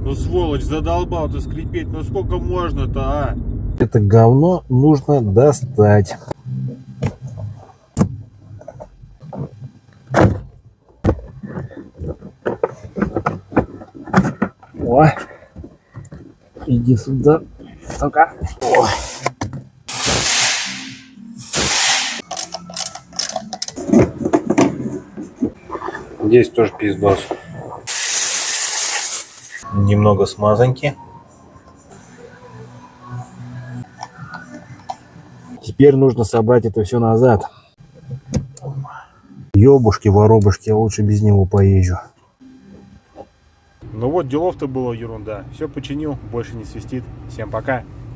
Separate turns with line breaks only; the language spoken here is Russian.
Ну, сволочь, задолбал ты скрипеть. Ну, сколько можно-то, а?
Это говно нужно достать. О, иди сюда, сука. О. Здесь тоже пиздос. Немного смазаньки. Теперь нужно собрать это все назад. Ёбушки-воробушки, я лучше без него поезжу.
Ну вот, делов-то было ерунда. Все починил, больше не свистит. Всем пока.